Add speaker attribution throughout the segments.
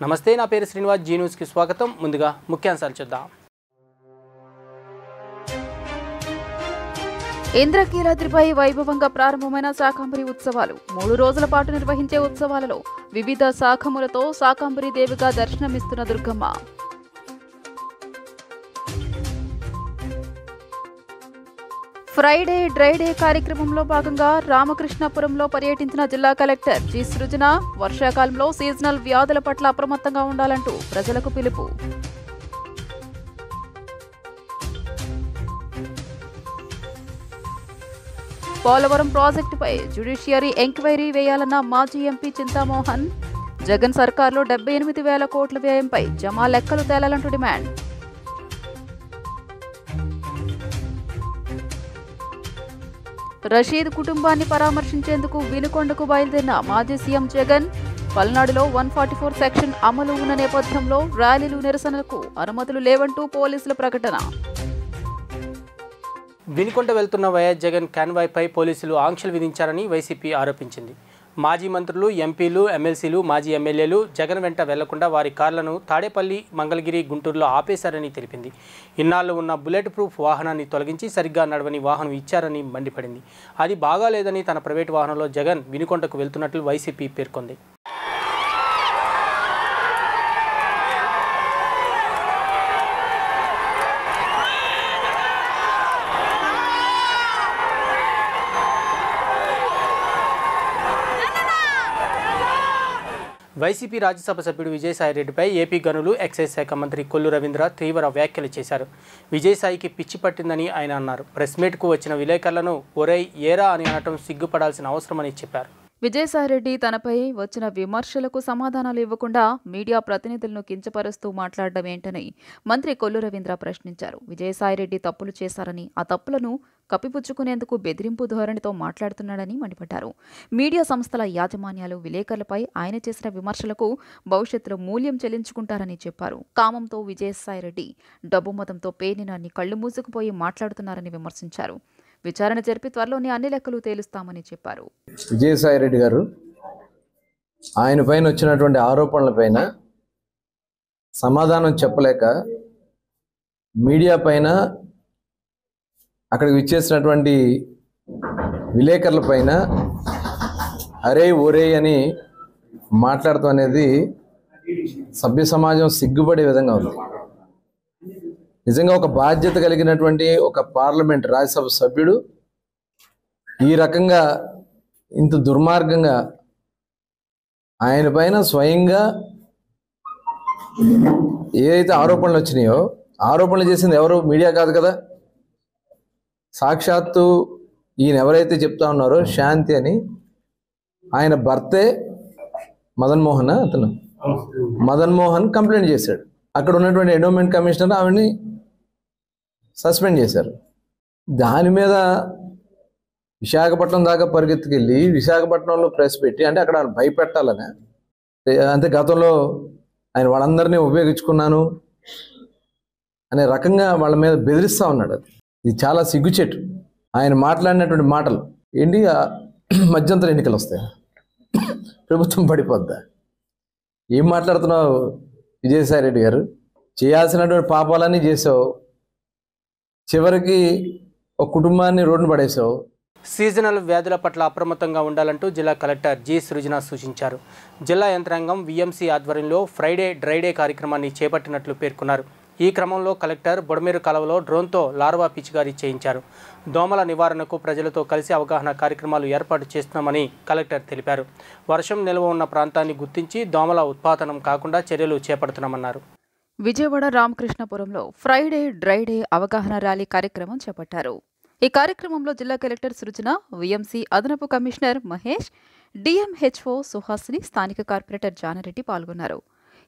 Speaker 1: నమస్తే, నా పేరు శ్రీనివాస్. జీ న్యూస్కి స్వాగతం. ముందుగా ముఖ్యాంశాలు చూద్దాం.
Speaker 2: ఇంద్రకీలాద్రిపై వైభవంగా ప్రారంభమైన శాకంబరి ఉత్సవాలు. 3 రోజుల పాటు నిర్వహించే ఉత్సవాలలో వివిధ శాఖములతో శాకంబరి దేవిగా దర్శనమిస్తున్న దుర్గమ్మ. ఫ్రైడే డ్రైడే కార్యక్రమంలో భాగంగా రామకృష్ణాపురంలో పర్యటించిన జిల్లా కలెక్టర్ జి సృజన. వర్షాకాలంలో సీజనల్ వ్యాధుల పట్ల అప్రమత్తంగా ఉండాలంటూ ప్రజలకు పిలుపు. పోలవరం ప్రాజెక్టుపై జ్యుడిషియరీ ఎంక్వైరీ వేయాలన్న మాజీ ఎంపీ చింతామోహన్. జగన్ సర్కార్లో 78,000 కోట్ల వ్యయంపై జమా లెక్కలు తేలాలంటూ డిమాండ్. రషీద్ కుటుంబాన్ని పరామర్శించేందుకు వినుకొండకు బయలుదేరిన మాజీ సీఎం జగన్. పల్నాడులో 144 సెక్షన్ అమలు ఉన్న నేపథ్యంలో ర్యాలీలు, నిరసనలకు అనుమతులు లేవంటూ పోలీసుల ప్రకటన.
Speaker 1: వినుకొండ వెళ్తున్న వైఎస్ జగన్ కాన్వాయ్పై పోలీసులు ఆంక్షలు విధించారని వైసీపీ ఆరోపించింది. మాజీ మంత్రులు, ఎంపీలు, ఎమ్మెల్సీలు, మాజీ ఎమ్మెల్యేలు జగన్ వెంట వెళ్లకుండా వారి కార్లను తాడేపల్లి, మంగళగిరి, గుంటూరులో ఆపేశారని తెలిపింది. ఇన్నాళ్లు ఉన్న బుల్లెట్ ప్రూఫ్ వాహనాన్ని తొలగించి సరిగ్గా నడవని వాహనం ఇచ్చారని మండిపడింది. అది బాగాలేదని తన ప్రైవేటు వాహనంలో జగన్ వినుకొండకు వెళ్తున్నట్లు వైసీపీ పేర్కొంది. వైసీపీ రాజ్యసభ సభ్యుడు విజయసాయిరెడ్డిపై ఏపీ గనులు, ఎక్సైజ్ శాఖ మంత్రి కొల్లు రవీంద్ర తీవ్ర వ్యాఖ్యలు చేశారు. విజయసాయికి పిచ్చి పట్టిందని ఆయన అన్నారు. ప్రెస్ మీట్కు వచ్చిన విలేకరులను ఒరేయ్ ఏరా అని అనటం సిగ్గుపడాల్సిన అవసరమని చెప్పారు.
Speaker 2: విజయసాయిరెడ్డి తనపై వచ్చిన విమర్శలకు సమాధానాలు ఇవ్వకుండా మీడియా ప్రతినిధులను కించపరుస్తూ మాట్లాడడం ఏంటని మంత్రి కొల్లు రవీంద్ర ప్రశ్నించారు. విజయసాయిరెడ్డి తప్పులు చేశారని, ఆ తప్పులను కప్పిపుచ్చుకునేందుకు బెదిరింపు ధోరణితో మాట్లాడుతున్నాడని మండిపడ్డారు. మీడియా సంస్థల యాజమాన్యాలు విలేకరులపై ఆయన చేసిన విమర్శలకు భవిష్యత్తులో మూల్యం చెల్లించుకుంటారని చెప్పారు. కామంతో విజయసాయిరెడ్డి డబ్బు మతంతో పేనినాన్ని కళ్లు మూసుకుపోయి మాట్లాడుతున్నారని విమర్శించారు. విచారణ జరిపి త్వరలోనే అన్ని లెక్కలు తేలుస్తామని చెప్పారు.
Speaker 3: విజయసాయిరెడ్డి గారు ఆయన పైన వచ్చినటువంటి ఆరోపణలపైన సమాధానం చెప్పలేక మీడియా పైన, అక్కడికి విచ్చేసినటువంటి విలేకరుల పైన అరే ఒరే అని మాట్లాడటం అనేది సభ్య సమాజం సిగ్గుపడే విధంగా ఉంది. నిజంగా ఒక బాధ్యత కలిగినటువంటి ఒక పార్లమెంట్ రాజ్యసభ సభ్యుడు ఈ రకంగా ఇంత దుర్మార్గంగా ఆయన పైన స్వయంగా ఏదైతే ఆరోపణలు వచ్చినాయో, ఆరోపణలు చేసింది ఎవరు? మీడియా కాదు కదా. సాక్షాత్తు ఈయన ఎవరైతే చెప్తా ఉన్నారో శాంతి అని, ఆయన భర్తే మదన్ మోహన్ కంప్లైంట్ చేశాడు. అక్కడ ఉన్నటువంటి ఎండోమెంట్ కమిషనర్ ఆవిడని సస్పెండ్ చేశారు. దాని మీద విశాఖపట్నం దాకా పరిగెత్తుకెళ్ళి విశాఖపట్నంలో ప్రెస్ పెట్టి, అంటే అక్కడ భయపెట్టాలని, అంతే గతంలో ఆయన వాళ్ళందరినీ ఉపయోగించుకున్నాను అనే రకంగా వాళ్ళ మీద బెదిరిస్తూ ఉన్నాడు. ఇది చాలా సిగ్గుచేటు. ఆయన మాట్లాడినటువంటి మాటలు ఏంటి? మధ్యంతర ఎన్నికలు వస్తాయి, ప్రభుత్వం పడిపోద్దా? ఏం మాట్లాడుతున్నావు విజయసాయిరెడ్డి గారు? చేయాల్సినటువంటి పాపాలన్నీ చేసావు, చివరికి ఒక కుటుంబాన్ని రోడ్డున పడేసావు.
Speaker 1: సీజనల్ వ్యాధుల పట్ల అప్రమత్తంగా ఉండాలంటూ జిల్లా కలెక్టర్ జి సృజన సూచించారు. జిల్లా యంత్రాంగం విఎంసీ ఆధ్వర్యంలో ఫ్రైడే డ్రైడే కార్యక్రమాన్ని చేపట్టినట్లు పేర్కొన్నారు. ఈ క్రమంలో కలెక్టర్ బొడమేరు కాలువలో డ్రోన్తో లార్వా పిచికారీ చేయించారు. దోమల నివారణకు ప్రజలతో కలిసి అవగాహన కార్యక్రమాలు ఏర్పాటు చేస్తున్నామని కలెక్టర్ తెలిపారు. వర్షం నిల్వ ఉన్న ప్రాంతాన్ని గుర్తించి దోమల ఉత్పాదనం కాకుండా చర్యలు చేపడుతున్నామన్నారు.
Speaker 2: విజయవాడ రామకృష్ణాపురంలో ఫ్రైడే డ్రైడే అవగాహన ర్యాలీ కార్యక్రమం చేపట్టారు. ఈ కార్యక్రమంలో జిల్లా కలెక్టర్ సృజన, విఎంసీ అదనపు కమిషనర్ మహేష్, డిఎంహెచ్ఓ సుహాసిని, స్థానిక కార్పొరేటర్ జానారెడ్డి పాల్గొన్నారు.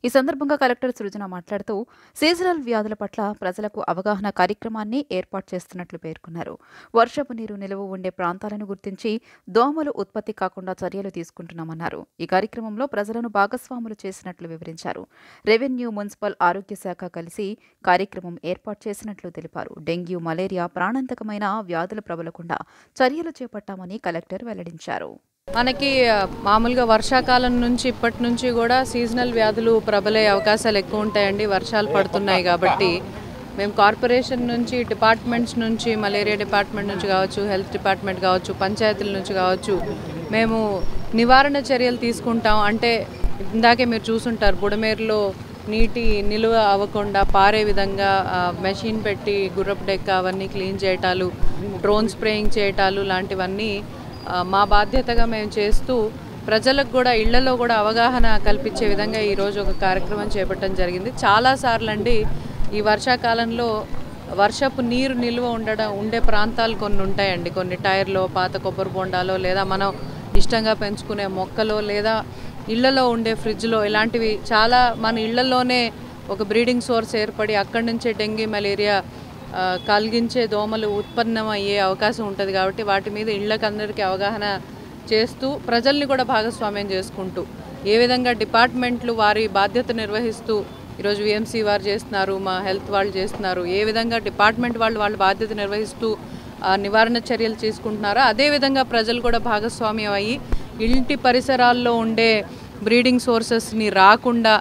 Speaker 2: ఈ సందర్భంగా కలెక్టర్ సృజన మాట్లాడుతూ సీజనల్ వ్యాధుల పట్ల ప్రజలకు అవగాహన కార్యక్రమాన్ని ఏర్పాటు చేస్తున్నట్లు పేర్కొన్నారు. వర్షపు నీరు నిలువ ఉండే ప్రాంతాలను గుర్తించి దోమలు ఉత్పత్తి కాకుండా చర్యలు తీసుకుంటున్నామన్నారు. ఈ కార్యక్రమంలో ప్రజలను భాగస్వాములు చేసినట్లు వివరించారు. రెవెన్యూ, మున్సిపల్, ఆరోగ్య శాఖ కలిసి కార్యక్రమం ఏర్పాటు చేసినట్లు తెలిపారు. డెంగ్యూ, మలేరియా ప్రాణాంతకమైన వ్యాధులు ప్రబలకుండా చర్యలు చేపట్టామని కలెక్టర్ వెల్లడించారు.
Speaker 4: మనకి మామూలుగా వర్షాకాలం నుంచి ఇప్పటి నుంచి కూడా సీజనల్ వ్యాధులు ప్రబలే అవకాశాలు ఎక్కువ ఉంటాయండి. వర్షాలు పడుతున్నాయి కాబట్టి మేము కార్పొరేషన్ నుంచి, డిపార్ట్మెంట్స్ నుంచి, మలేరియా డిపార్ట్మెంట్ నుంచి కావచ్చు, హెల్త్ డిపార్ట్మెంట్ కావచ్చు, పంచాయతీల నుంచి కావచ్చు, మేము నివారణ చర్యలు తీసుకుంటాం. అంటే ఇందాకే మీరు చూసుంటారు, బుడమేరులో నీటి నిలువ అవ్వకుండా పారే విధంగా మెషిన్ పెట్టి గుర్రపు డెక్క అవన్నీ క్లీన్ చేయటాలు, డ్రోన్ స్ప్రేయింగ్ చేయటాలు లాంటివన్నీ మా బాధ్యతగా మేము చేస్తూ ప్రజలకు కూడా ఇళ్లలో కూడా అవగాహన కల్పించే విధంగా ఈరోజు ఒక కార్యక్రమం చేపట్టడం జరిగింది. చాలాసార్లు అండి ఈ వర్షాకాలంలో వర్షపు నీరు నిల్వ ఉండే ప్రాంతాలు కొన్ని ఉంటాయండి. కొన్ని టైర్లో, పాత కొబ్బరి బొండాలో, లేదా మనం ఇష్టంగా పెంచుకునే మొక్కలో, లేదా ఇళ్లలో ఉండే ఫ్రిడ్జ్లో, ఇలాంటివి చాలా మన ఇళ్లలోనే ఒక బ్రీడింగ్ సోర్స్ ఏర్పడి అక్కడి నుంచే డెంగీ, మలేరియా కలిగించే దోమలు ఉత్పన్నమయ్యే అవకాశం ఉంటుంది. కాబట్టి వాటి మీద ఇళ్ళకందరికీ అవగాహన చేస్తూ ప్రజల్ని కూడా భాగస్వామ్యం చేసుకుంటూ ఏ విధంగా డిపార్ట్మెంట్లు వారి బాధ్యత నిర్వహిస్తూ ఈరోజు విఎంసీ వారు చేస్తున్నారు, మా హెల్త్ వాళ్ళు చేస్తున్నారు, ఏ విధంగా డిపార్ట్మెంట్ వాళ్ళ బాధ్యత నిర్వహిస్తూ నివారణ చర్యలు తీసుకుంటున్నారో అదేవిధంగా ప్రజలు కూడా భాగస్వామ్యం అయ్యి ఇంటి పరిసరాల్లో ఉండే బ్రీడింగ్ సోర్సెస్ని రాకుండా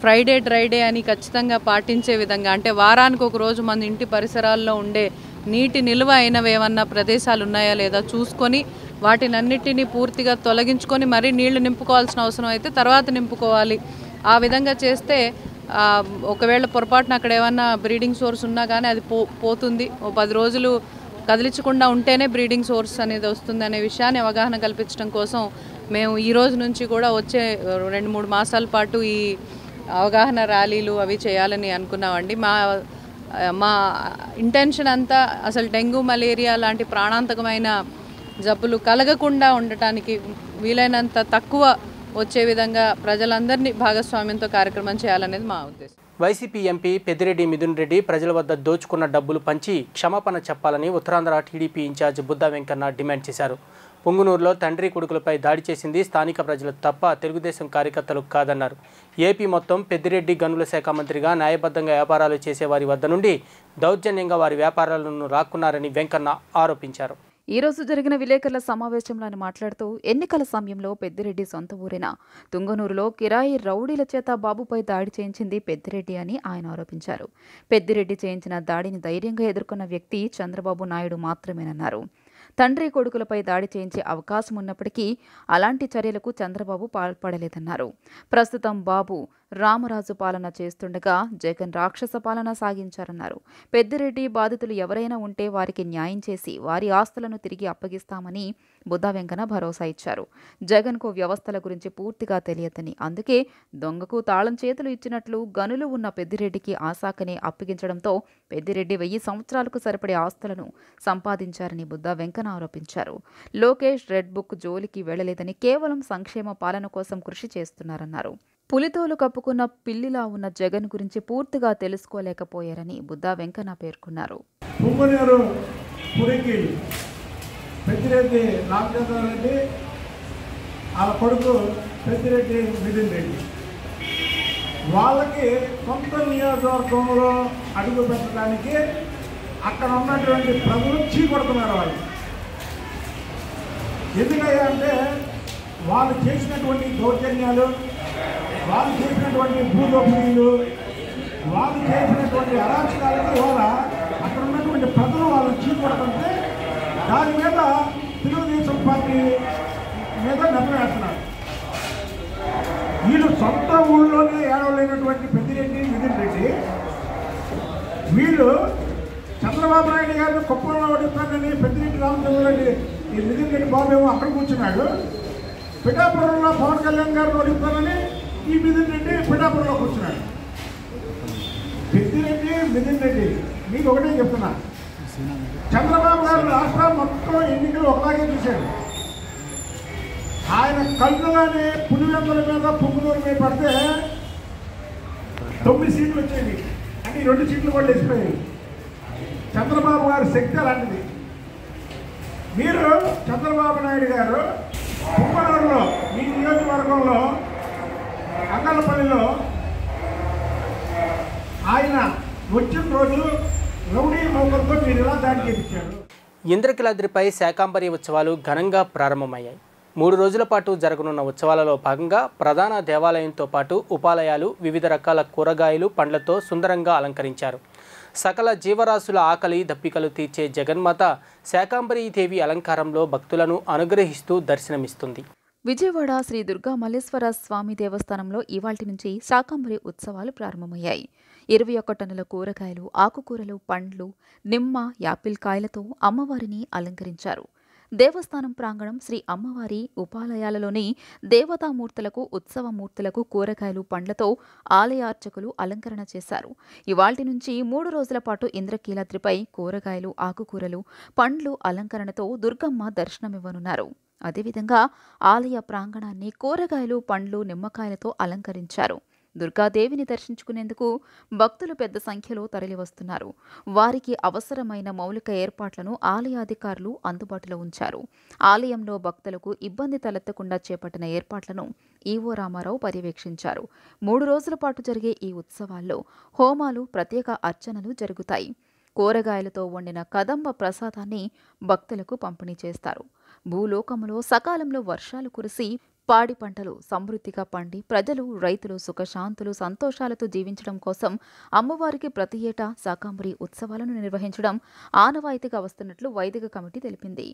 Speaker 4: ఫ్రైడే డ్రైడే అని ఖచ్చితంగా పాటించే విధంగా, అంటే వారానికి ఒక రోజు మన ఇంటి పరిసరాల్లో ఉండే నీటి నిల్వ అయినవి ఏమన్నా ప్రదేశాలు ఉన్నాయా లేదా చూసుకొని వాటినన్నిటినీ పూర్తిగా తొలగించుకొని మరీ నీళ్లు నింపుకోవాల్సిన అవసరం అయితే తర్వాత నింపుకోవాలి. ఆ విధంగా చేస్తే ఒకవేళ పొరపాటున అక్కడ ఏమన్నా బ్రీడింగ్ సోర్స్ ఉన్నా కానీ అది పోతుంది. ఓ 10 రోజులు కదిలించకుండా ఉంటేనే బ్రీడింగ్ సోర్స్ అనేది వస్తుంది అనే విషయాన్ని అవగాహన కల్పించడం కోసం మేము ఈ రోజు నుంచి కూడా వచ్చే 2-3 మాసాల పాటు ఈ అవగాహన ర్యాలీలు అవి చేయాలని అనుకున్నామండి. మా ఇంటెన్షన్ అంతా అసలు డెంగ్యూ, మలేరియా లాంటి ప్రాణాంతకమైన జబ్బులు కలగకుండా ఉండటానికి వీలైనంత తక్కువ వచ్చే విధంగా ప్రజలందరినీ భాగస్వామ్యంతో కార్యక్రమం చేయాలనేది మా ఉద్దేశం.
Speaker 1: వైసీపీ ఎంపీ పెద్దిరెడ్డి మిథున్ రెడ్డి ప్రజల వద్ద దోచుకున్న డబ్బులు పంచి క్షమాపణ చెప్పాలని Uttarandhra TDP incharge Buddha Venkanna demand చేశారు. పొంగునూరులో తండ్రి కొడుకులపై దాడి చేసింది స్థానిక ప్రజలు తప్ప తెలుగుదేశం కార్యకర్తలు కాదన్నారు. ఏపీ మొత్తం పెద్దిరెడ్డి గనుల శాఖ మంత్రిగా న్యాయబద్ధంగా వ్యాపారాలు చేసేవారి వద్ద నుండి దౌర్జన్యంగా వారి వ్యాపారాలను రాక్కున్నారని వెంకన్న ఆరోపించారు.
Speaker 2: ఈ రోజు జరిగిన విలేకరుల సమావేశంలో ఆయన మాట్లాడుతూ ఎన్నికల సమయంలో పెద్దిరెడ్డి సొంత ఊరైన తుంగనూరులో కిరాయి రౌడీల చేత బాబుపై దాడి చేయించింది పెద్దిరెడ్డి అని ఆయన ఆరోపించారు. పెద్దిరెడ్డి చేయించిన దాడిని ధైర్యంగా ఎదుర్కొన్న వ్యక్తి చంద్రబాబు నాయుడు మాత్రమేనన్నారు. తండ్రి కొడుకులపై దాడి చేయించే అవకాశం ఉన్నప్పటికీ అలాంటి చర్యలకు చంద్రబాబు పాల్పడలేదన్నారు. ప్రస్తుతం బాబు రామరాజు పాలన చేస్తుండగా జగన్ రాక్షస పాలన సాగించారన్నారు. పెద్దిరెడ్డి బాధితులు ఎవరైనా ఉంటే వారికి న్యాయం చేసి వారి ఆస్తులను తిరిగి అప్పగిస్తామని బుద్దా వెంకన్న భరోసా ఇచ్చారు. జగన్కు వ్యవస్థల గురించి పూర్తిగా తెలియదని, అందుకే దొంగకు తాళం చేతులు ఇచ్చినట్లు గనులు ఉన్న పెద్దిరెడ్డికి ఆశాకనే అప్పగించడంతో పెద్దిరెడ్డి 1000 సంవత్సరాలకు సరిపడే ఆస్తులను సంపాదించారని బుద్దా వెంకన్న ఆరోపించారు. లోకేష్ రెడ్ బుక్ జోలికి వెళ్లలేదని, కేవలం సంక్షేమ పాలన కోసం కృషి చేస్తున్నారన్నారు. పులితోలు కప్పుకున్న పిల్లిలా ఉన్న జగన్ గురించి పూర్తిగా తెలుసుకోలేకపోయారని బుద్దా వెంకన్న పేర్కొన్నారు.
Speaker 5: పెద్దిరెడ్డి రామచంద్రారెడ్డి, వాళ్ళ కొడుకు పెద్దిరెడ్డి మిథున్ రెడ్డి, వాళ్ళకి సొంత నియోజకవర్గంలో అడుగు పెట్టడానికి అక్కడ ఉన్నటువంటి ప్రజలు చీకొడుతున్నారు. వాళ్ళు ఎందుకంటే వాళ్ళు చేసినటువంటి దౌర్జన్యాలు, వాళ్ళు చేసినటువంటి భూదోపిడీలు, వాళ్ళు చేసినటువంటి అరాచకాలకి వాళ్ళ అక్కడ ఉన్నటువంటి ప్రజలు వాళ్ళు చీకొడుతుంటే దాని మీద తెలుగుదేశం పార్టీ మీద నెప్పవేస్తున్నారు. వీళ్ళు సొంత ఊళ్ళోనే ఏడవలేనటువంటి పెద్దిరెడ్డి మిథున్ రెడ్డి, వీళ్ళు చంద్రబాబు నాయుడు గారిని కుప్పంలో ఓడిస్తానని పెద్దిరెడ్డి రామచంద్రారెడ్డి ఈ మిథున్ రెడ్డి బాబు ఏమో అక్కడ కూర్చున్నాడు. పిఠాపురంలో పవన్ కళ్యాణ్ గారిని ఓడిస్తానని ఈ మిథున్ రెడ్డి పిఠాపురంలో కూర్చున్నాడు. పెద్దిరెడ్డి మిథున్ రెడ్డి మీకు ఒకటే చెప్తున్నా, చంద్రబాబు గారు రాష్ట్రం మొత్తం ఎన్నికలు ఒకలాగే చూశాడు. ఆయన కళ్ళుగానే పులివెందుల మీద పొంగునూరు మీద పడితే 9 సీట్లు వచ్చేవి, అంటే 2 సీట్లు కూడా లేచిపోయాయి. చంద్రబాబు గారి శక్తి అలాంటిది. మీరు చంద్రబాబు నాయుడు గారు పొంగునూరులో మీ నియోజకవర్గంలో అంగళ్ళపల్లిలో ఆయన వచ్చిన రోజు రౌడీ మోకర్తో మీరు ఇలా దాడి చేయించారు.
Speaker 1: ఇంద్రకీలాద్రిపై శాకాంబరి ఉత్సవాలు ఘనంగా ప్రారంభమయ్యాయి. 3 రోజుల పాటు జరగనున్న ఉత్సవాలలో భాగంగా ప్రధాన దేవాలయంతో పాటు ఉపాలయాలు వివిధ రకాల కూరగాయలు పండ్లతో సుందరంగా అలంకరించారు. సకల జీవరాశుల ఆకలి దప్పికలు తీర్చే జగన్మాత శాకంబరీదేవి అలంకారంలో భక్తులను అనుగ్రహిస్తూ దర్శనమిస్తుంది.
Speaker 2: విజయవాడ శ్రీ దుర్గా మల్లేశ్వర స్వామి దేవస్థానంలో ఇవాల్టి నుంచి శాకంబరి ఉత్సవాలు ప్రారంభమయ్యాయి. 21 టన్నుల కూరగాయలు, ఆకుకూరలు, పండ్లు, నిమ్మ, యాపిల్ కాయలతో అమ్మవారిని అలంకరించారు. దేవస్థానం ప్రాంగణం శ్రీ అమ్మవారి ఉపాలయాలలోని దేవతామూర్తులకు, ఉత్సవమూర్తులకు కూరగాయలు, పండ్లతో ఆలయార్చకులు అలంకరణ చేశారు. ఇవాల్టి నుంచి 3 రోజుల పాటు ఇంద్రకీలాద్రిపై కూరగాయలు, ఆకుకూరలు, పండ్లు అలంకరణతో దుర్గమ్మ దర్శనమివ్వనున్నారు. అదేవిధంగా ఆలయ ప్రాంగణాన్ని కూరగాయలు, పండ్లు, నిమ్మకాయలతో అలంకరించారు. దుర్గాదేవిని దర్శించుకునేందుకు భక్తులు పెద్ద సంఖ్యలో తరలివస్తున్నారు. వారికి అవసరమైన మౌలిక ఏర్పాట్లను ఆలయాధికారులు అందుబాటులో ఉంచారు. ఆలయంలో భక్తులకు ఇబ్బంది తలెత్తకుండా చేపట్టిన ఏర్పాట్లను ఈవో రామారావు పర్యవేక్షించారు. 3 రోజుల పాటు జరిగే ఈ ఉత్సవాల్లో హోమాలు, ప్రత్యేక అర్చనలు జరుగుతాయి. కూరగాయలతో వండిన కదంబ ప్రసాదాన్ని భక్తులకు పంపిణీ చేస్తారు. భూలోకములో సకాలంలో వర్షాలు కురిసి పాడి పంటలు సమృద్ధిగా పండి ప్రజలు, రైతులు సుఖశాంతులు, సంతోషాలతో జీవించడం కోసం అమ్మవారికి ప్రతి ఏటా శాకంబరి ఉత్సవాలను నిర్వహించడం ఆనవాయితీగా వస్తున్నట్లు వైదిక కమిటీ తెలిపింది.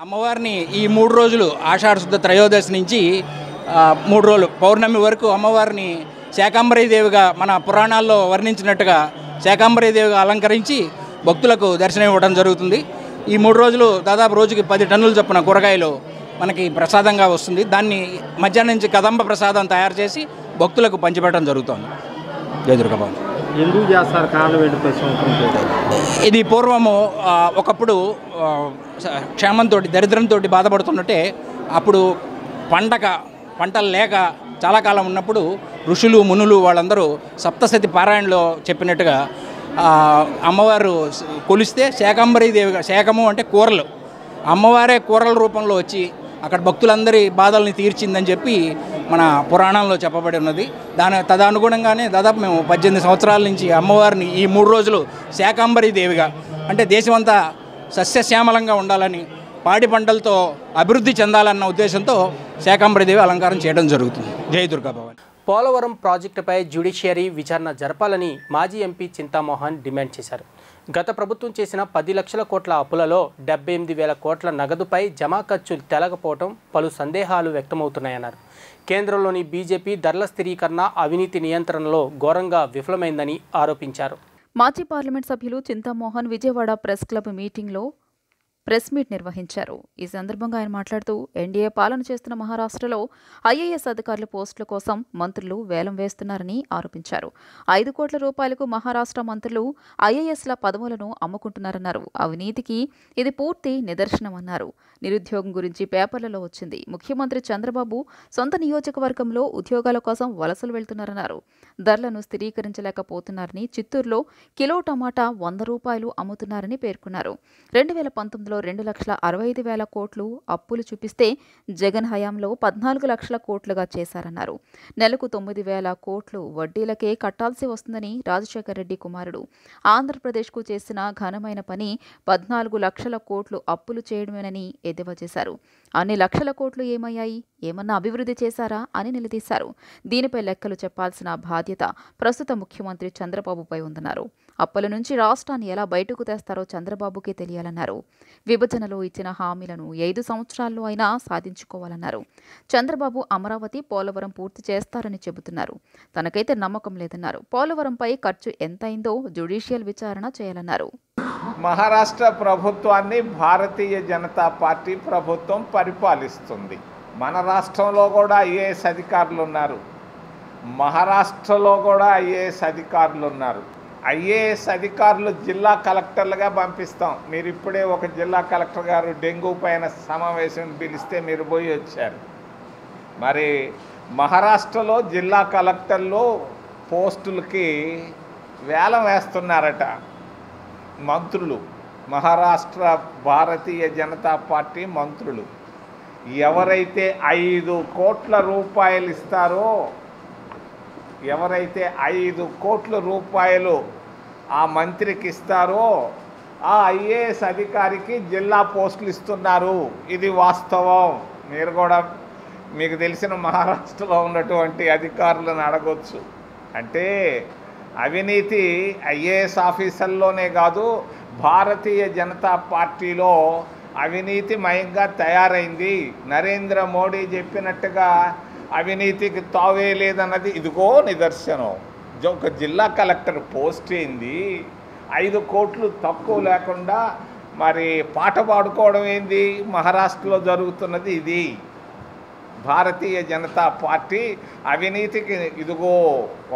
Speaker 6: అమ్మవారిని ఈ 3 రోజులు ఆషాఢ శుద్ధ త్రయోదశి నుంచి 3 రోజులు పౌర్ణమి వరకు అమ్మవారిని శాకంబరీదేవిగా మన పురాణాల్లో వర్ణించినట్టుగా శాకంబరీదేవిగా అలంకరించి భక్తులకు దర్శనం ఇవ్వడం జరుగుతుంది. ఈ 3 రోజులు దాదాపు రోజుకి 10 టన్నులు చొప్పున కూరగాయలు మనకి ప్రసాదంగా వస్తుంది. దాన్ని మధ్యాహ్నం నుంచి కదంబ ప్రసాదం తయారు చేసి భక్తులకు పంచిపెట్టడం జరుగుతుంది. జయ దుర్గాబాబు.
Speaker 7: ఎందుకు చేస్తారు కాలం వెళ్ళిపోయి
Speaker 6: ఇది పూర్వము ఒకప్పుడు క్షేమంతో దరిద్రంతో బాధపడుతున్నట్టే అప్పుడు పంటలు లేక చాలా కాలం ఉన్నప్పుడు ఋషులు మునులు వాళ్ళందరూ సప్తశతి పారాయణలో చెప్పినట్టుగా అమ్మవారు కొలిస్తే శాకంబరీదేవిగా, శాకము అంటే కూరలు, అమ్మవారే కూరల రూపంలో వచ్చి అక్కడ భక్తులందరి బాధల్ని తీర్చిందని చెప్పి మన పురాణంలో చెప్పబడి ఉన్నది. తదనుగుణంగానే దాదాపు మేము 18 సంవత్సరాల నుంచి అమ్మవారిని ఈ 3 రోజులు శాకంబరీదేవిగా, అంటే దేశమంతా సస్యశ్యామలంగా ఉండాలని, పాడి పంటలతో అభివృద్ధి చెందాలన్న ఉద్దేశంతో శాకంబరీదేవి అలంకారం చేయడం జరుగుతుంది. జై దుర్గాభవాని.
Speaker 1: పోలవరం ప్రాజెక్టుపై జ్యుడిషియరీ విచారణ జరపాలని మాజీ ఎంపీ చింతామోహన్ డిమాండ్ చేశారు. గత ప్రభుత్వం చేసిన 10 లక్షల కోట్ల అప్పులలో 78,000 కోట్ల నగదుపై జమా ఖర్చులు తేలకపోవడం పలు సందేహాలు వ్యక్తమవుతున్నాయన్నారు. కేంద్రంలోని బీజేపీ ధరల స్థిరీకరణ, అవినీతి నియంత్రణలో ఘోరంగా విఫలమైందని ఆరోపించారు.
Speaker 2: మాజీ పార్లమెంట్ సభ్యులు చింతామోహన్ విజయవాడ ప్రెస్ క్లబ్ మీటింగ్లో ప్రెస్ మీట్ నిర్వహించారు. ఈ సందర్భంగా ఆయన మాట్లాడుతూ ఎన్డీఏ పాలన చేస్తున్న మహారాష్ట్రలో ఐఏఎస్ అధికారుల పోస్టుల కోసం మంత్రులు వేలం వేస్తున్నారని ఆరోపించారు. 5 కోట్ల రూపాయలకు మహారాష్ట్ర మంత్రులు ఐఏఎస్ల పదవులను అమ్ముకుంటున్నారన్నారు. అవినీతికి ఇది పూర్తి నిదర్శనమన్నారు. నిరుద్యోగం గురించి పేపర్లలో వచ్చింది. ముఖ్యమంత్రి చంద్రబాబు సొంత నియోజకవర్గంలో ఉద్యోగాల కోసం వలసలు వెళ్తున్నారన్నారు. ధరలను స్థిరీకరించలేకపోతున్నారని, చిత్తూరులో కిలో టమాటా 100 రూపాయలు అమ్ముతున్నారని పేర్కొన్నారు. 2019 హయాంలో 2,65,000 కోట్లు అప్పులు చూపిస్తే జగన్ హయాంలో 14 లక్షల కోట్లుగా చేశారన్నారు. నెలకు 9,000 కోట్లు వడ్డీలకే కట్టాల్సి వస్తుందని రాజశేఖర రెడ్డి కుమారుడు ఆంధ్రప్రదేశ్కు చేసిన ఘనమైన పని 14 లక్షల కోట్లు అప్పులు చేయడమేనని ఎద్దేవా చేశారు. అన్ని లక్షల కోట్లు ఏమయ్యాయి? ఏమన్నా అభివృద్ధి చేశారా అని నిలదీశారు. దీనిపై లెక్కలు చెప్పాల్సిన బాధ్యత ప్రస్తుత ముఖ్యమంత్రి చంద్రబాబుపై ఉందన్నారు. అప్పుల నుంచి రాష్ట్రాన్ని ఎలా బయటకు తెస్తారో చంద్రబాబుకే తెలియాలన్నారు. విభజనలో ఇచ్చిన హామీలను 5 సంవత్సరాల్లో అయినా సాధించుకోవాలన్నారు. చంద్రబాబు అమరావతి, పోలవరం పూర్తి చేస్తారని చెబుతున్నారు. తనకైతే నమ్మకం లేదన్నారు. పోలవరంపై ఖర్చు ఎంత అయిందో జ్యుడిషియల్ విచారణ చేయాలన్నారు.
Speaker 8: మహారాష్ట్ర ప్రభుత్వాన్ని భారతీయ జనతా పార్టీ ప్రభుత్వం పరిపాలిస్తుంది. మన రాష్ట్రంలో కూడా ఐఏఎస్ అధికారులు ఉన్నారు, మహారాష్ట్రలో కూడా ఐఏఎస్ అధికారులు ఉన్నారు. ఐఏఎస్ అధికారులు జిల్లా కలెక్టర్లుగా పంపిస్తాం. మీరు ఇప్పుడే ఒక జిల్లా కలెక్టర్ గారు డెంగ్యూ పైన సమావేశం పిలిస్తే మీరు పోయి వచ్చారు. మరి మహారాష్ట్రలో జిల్లా కలెక్టర్లు పోస్టులకి వేలం వేస్తున్నారట మంత్రులు. మహారాష్ట్ర భారతీయ జనతా పార్టీ మంత్రులు ఎవరైతే 5 కోట్ల రూపాయలు ఇస్తారో, ఎవరైతే 5 కోట్ల రూపాయలు ఆ మంత్రికి ఇస్తారో ఆ ఐఏఎస్ అధికారికి జిల్లా పోస్టులు ఇస్తున్నారు. ఇది వాస్తవం. మీరు కూడా మీకు తెలిసిన మహారాష్ట్రలో ఉన్నటువంటి అధికారులను అడగొచ్చు. అంటే అవినీతి ఐఏఎస్ ఆఫీసర్లోనే కాదు, భారతీయ జనతా పార్టీలో అవినీతిమయంగా తయారైంది. నరేంద్ర మోడీ చెప్పినట్టుగా అవినీతికి తావే లేదన్నది ఇదిగో నిదర్శనం. ఒక జిల్లా కలెక్టర్ పోస్ట్ ఏంది, 5 కోట్లు తక్కువ లేకుండా మరి పాట పాడుకోవడం ఏంది? మహారాష్ట్రలో జరుగుతున్నది ఇది. భారతీయ జనతా పార్టీ అవినీతికి ఇదిగో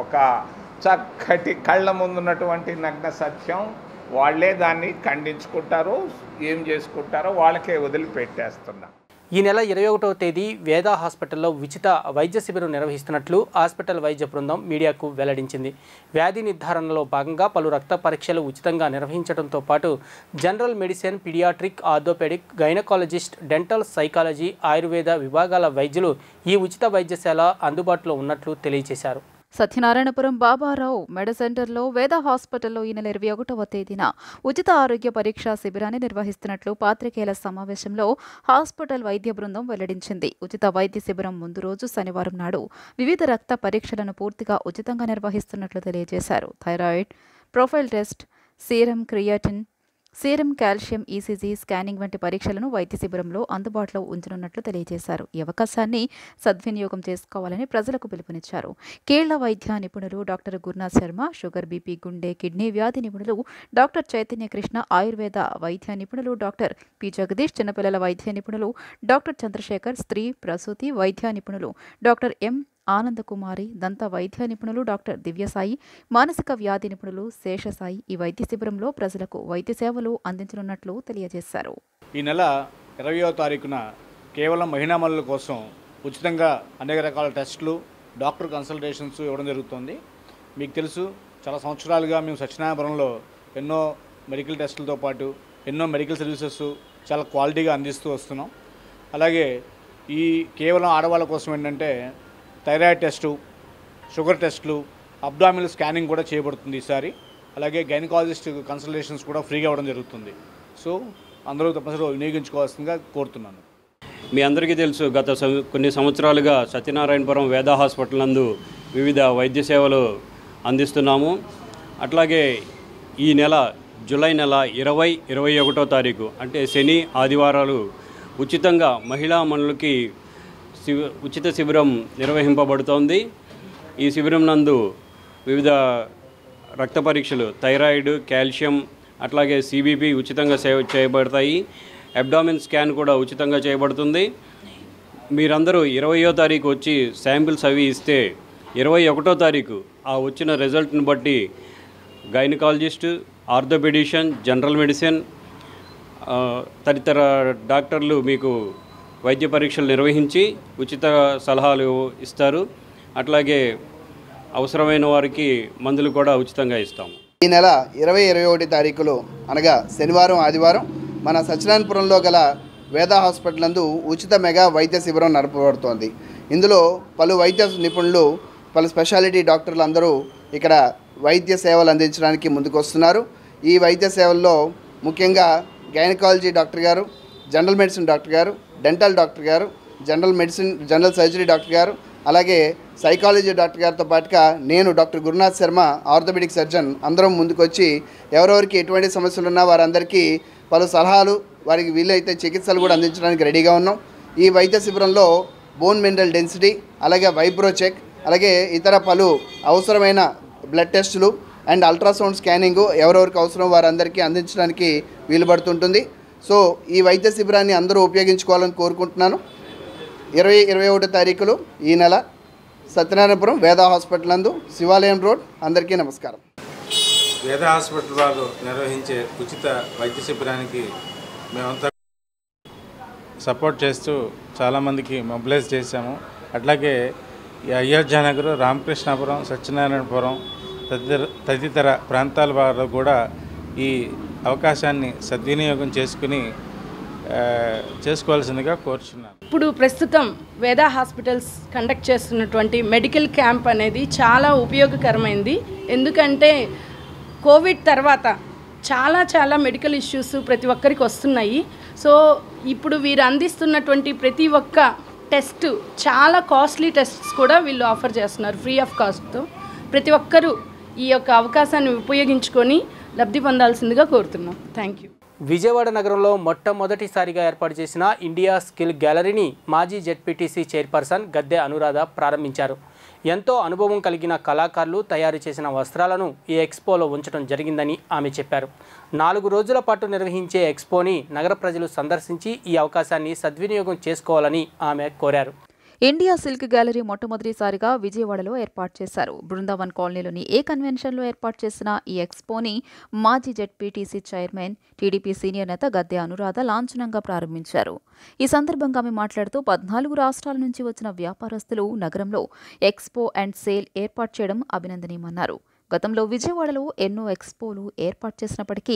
Speaker 8: ఒక చక్కటి కళ్ళ ముందున్నటువంటి నగ్న సత్యం. వాళ్ళే దాన్ని ఖండించుకుంటారు, ఏం చేసుకుంటారో వాళ్ళకే వదిలిపెట్టేస్తున్నారు.
Speaker 1: ఈ నెల 21వ తేదీ వేద హాస్పిటల్లో ఉచిత వైద్య శిబిరం నిర్వహిస్తున్నట్లు హాస్పిటల్ వైద్య బృందం మీడియాకు వెల్లడించింది. వ్యాధి నిర్ధారణలో భాగంగా పలు రక్త పరీక్షలు ఉచితంగా నిర్వహించడంతో పాటు general medicine, paediatric, orthopaedic, gynaecologist, dental, psychology, Ayurveda విభాగాల వైద్యులు ఈ ఉచిత వైద్యశాల అందుబాటులో ఉన్నట్లు తెలియజేశారు.
Speaker 2: సత్యనారాయణపురం బాబారావు మెడ సెంటర్లో వేద హాస్పిటల్లో ఈ నెల 21వ తేదీన ఉచిత ఆరోగ్య పరీక్షా శిబిరాన్ని నిర్వహిస్తున్నట్లు పాత్రికేయుల సమావేశంలో హాస్పిటల్ వైద్య బృందం వెల్లడించింది. ఉచిత వైద్య శిబిరం ముందు రోజు శనివారం నాడు వివిధ రక్త పరీక్షలను పూర్తిగా ఉచితంగా నిర్వహిస్తున్నట్లు తెలియజేశారు. Thyroid, profile test, serum creatinine, serum calcium, ECG scanning వంటి పరీక్షలను వైద్య శిబిరంలో అందుబాటులో ఉంచనున్నట్లు తెలియజేశారు. ఈ అవకాశాన్ని సద్వినియోగం చేసుకోవాలని ప్రజలకు పిలుపునిచ్చారు. కీళ్ల వైద్య నిపుణులు doctor Gurunath Sharma, sugar, BP, గుండె, కిడ్నీ వ్యాధి నిపుణులు డాక్టర్ చైతన్య కృష్ణ, ఆయుర్వేద వైద్య నిపుణులు డాక్టర్ పి జగదీష్, చిన్నపిల్లల వైద్య నిపుణులు డాక్టర్ చంద్రశేఖర్, స్త్రీ ప్రసూతి వైద్య నిపుణులు డాక్టర్ ఎం ఆనందకుమారి, దంత వైద్య నిపుణులు డాక్టర్ దివ్యసాయి, మానసిక వ్యాధి నిపుణులు శేషసాయి ఈ వైద్య శిబిరంలో ప్రజలకు వైద్య సేవలు అందించనున్నట్లు తెలియజేశారు.
Speaker 9: ఈ నెల 20వ తారీఖున కేవలం మహిళా మహిళల కోసం ఉచితంగా అనేక రకాల టెస్టులు, డాక్టర్ కన్సల్టేషన్స్ ఇవ్వడం జరుగుతుంది. మీకు తెలుసు, చాలా సంవత్సరాలుగా మేము సత్యనారాయణపురంలో ఎన్నో మెడికల్ టెస్టులతో పాటు ఎన్నో మెడికల్ సర్వీసెస్ చాలా క్వాలిటీగా అందిస్తూ వస్తున్నాం. అలాగే ఈ కేవలం ఆడవాళ్ళ కోసం ఏంటంటే థైరాయిడ్ టెస్టు, షుగర్ టెస్టులు, అబ్డామినల్ స్కానింగ్ కూడా చేయబడుతుంది ఈసారి. అలాగే గైనకాలజిస్ట్ కన్సల్టేషన్స్ కూడా ఫ్రీగా ఇవ్వడం జరుగుతుంది. సో అందరూ తప్పనిసరిగా వినియోగించుకోవాల్సిందిగా కోరుతున్నాను.
Speaker 10: మీ అందరికీ తెలుసు, గత కొన్ని సంవత్సరాలుగా సత్యనారాయణపురం వేద హాస్పిటల్ నందు వివిధ వైద్య సేవలు అందిస్తున్నాము. అట్లాగే ఈ నెల జూలై నెల 20, 21వ తారీఖు అంటే శని, ఆదివారాలు ఉచితంగా మహిళా మనులకి ఉచిత శిబిరం నిర్వహింపబడుతోంది. ఈ శిబిరం నందు వివిధ రక్త పరీక్షలు, థైరాయిడ్, కాల్షియం, అట్లాగే సిబిపి ఉచితంగా చేయబడతాయి. అబ్డామిన్ స్కాన్ కూడా ఉచితంగా చేయబడుతుంది. మీరందరూ 20వ తారీఖు వచ్చి శాంపిల్స్ అవి ఇస్తే 21వ తారీఖు ఆ వచ్చిన రిజల్ట్ని బట్టి గైనకాలజిస్ట్, ఆర్థోపెడిషియన్, జనరల్ మెడిసిన్ తదితర డాక్టర్లు మీకు వైద్య పరీక్షలు నిర్వహించి ఉచిత సలహాలు ఇస్తారు. అట్లాగే అవసరమైన వారికి మందులు కూడా ఉచితంగా ఇస్తాము.
Speaker 11: ఈ నెల 20, 21 తారీఖులో అనగా శనివారం, ఆదివారం మన సత్యనారాయణపురంలో గల వేద హాస్పిటల్ నందు ఉచిత మెగా వైద్య శిబిరం నడపబడుతోంది. ఇందులో పలు వైద్య నిపుణులు, పలు స్పెషాలిటీ డాక్టర్లు అందరూ ఇక్కడ వైద్య సేవలు అందించడానికి ముందుకు వస్తున్నారు. ఈ వైద్య సేవల్లో ముఖ్యంగా గైనకాలజీ డాక్టర్ గారు, జనరల్ మెడిసిన్ డాక్టర్ గారు, డెంటల్ డాక్టర్ గారు, జనరల్ సర్జరీ డాక్టర్ గారు, అలాగే సైకాలజీ డాక్టర్ గారితో పాటుగా నేను doctor Gurunath Sharma orthopaedic surgeon అందరం ముందుకొచ్చి ఎవరెవరికి ఎటువంటి సమస్యలు ఉన్నా వారందరికీ పలు సలహాలు, వారికి వీలైతే చికిత్సలు కూడా అందించడానికి రెడీగా ఉన్నాం. ఈ వైద్య శిబిరంలో బోన్ మినరల్ డెన్సిటీ, అలాగే వైబ్రో చెక్, అలాగే ఇతర పలు అవసరమైన బ్లడ్ టెస్టులు అండ్ అల్ట్రాసౌండ్ స్కానింగ్ ఎవరెవరికి అవసరం వారందరికీ అందించడానికి వీలు పడుతుంటుంది. సో ఈ వైద్య శిబిరాన్ని అందరూ ఉపయోగించుకోవాలని కోరుకుంటున్నాను. 20-21 తారీఖులు ఈ నెల సత్యనారాయణపురం వేద హాస్పిటల్ నందు, శివాలయం రోడ్. అందరికీ నమస్కారం.
Speaker 12: వేద హాస్పిటల్ వారు నిర్వహించే ఉచిత వైద్య శిబిరానికి మేమంతా సపోర్ట్ చేస్తూ చాలామందికి మొబిలైజ్ చేశాము. అట్లాగే అయోధ్యానగర్, రామకృష్ణాపురం, సత్యనారాయణపురం తదితర ప్రాంతాల వారు కూడా ఈ అవకాశాన్ని సద్వినియోగం చేసుకోవాల్సిందిగా కోరుచున్నాను.
Speaker 13: ఇప్పుడు ప్రస్తుతం వేద హాస్పిటల్స్ కండక్ట్ చేస్తున్నటువంటి మెడికల్ క్యాంప్ అనేది చాలా ఉపయోగకరమైంది. ఎందుకంటే కోవిడ్ తర్వాత చాలా మెడికల్ ఇష్యూస్ ప్రతి ఒక్కరికి వస్తున్నాయి. సో ఇప్పుడు వీరు అందిస్తున్నటువంటి ప్రతి ఒక్క టెస్ట్, చాలా కాస్ట్లీ టెస్ట్స్ కూడా వీళ్ళు ఆఫర్ చేస్తున్నారు ఫ్రీ ఆఫ్ కాస్ట్తో. ప్రతి ఒక్కరూ ఈ యొక్క అవకాశాన్ని ఉపయోగించుకొని లబ్ధి పొందాల్సిందిగా కోరుతున్నాం. Thank you.
Speaker 1: విజయవాడ నగరంలో మొట్టమొదటిసారిగా ఏర్పాటు చేసిన ఇండియా స్కిల్ గ్యాలరీని మాజీ జెడ్పీటీసీ చైర్పర్సన్ గద్దె అనురాధ ప్రారంభించారు. ఎంతో అనుభవం కలిగిన కళాకారులు తయారు చేసిన వస్త్రాలను ఈ ఎక్స్పోలో ఉంచడం జరిగిందని ఆమె చెప్పారు. 4 రోజుల పాటు నిర్వహించే ఎక్స్పోని నగర ప్రజలు సందర్శించి ఈ అవకాశాన్ని సద్వినియోగం చేసుకోవాలని ఆమె కోరారు.
Speaker 2: ఇండియా సిల్క్ గ్యాలరీ మొట్టమొదటిసారిగా విజయవాడలో ఏర్పాటు చేశారు. బృందావన్ కాలనీలోని ఏ కన్వెన్షన్లో ఏర్పాటు చేసిన ఈ ఎక్స్పోని మాజీ జెడ్పీటీసీ చైర్మన్, టీడీపీ సీనియర్ నేత గద్దె అనురాధ లాంఛనంగా ప్రారంభించారు. ఈ సందర్భంగా ఆమె మాట్లాడుతూ 14 రాష్ట్రాల నుంచి వచ్చిన వ్యాపారస్తులు నగరంలో ఎక్స్పో అండ్ సేల్ ఏర్పాటు చేయడం అభినందనీయమన్నారు. గతంలో విజయవాడలో ఎన్నో ఎక్స్పోలు ఏర్పాటు చేసినప్పటికీ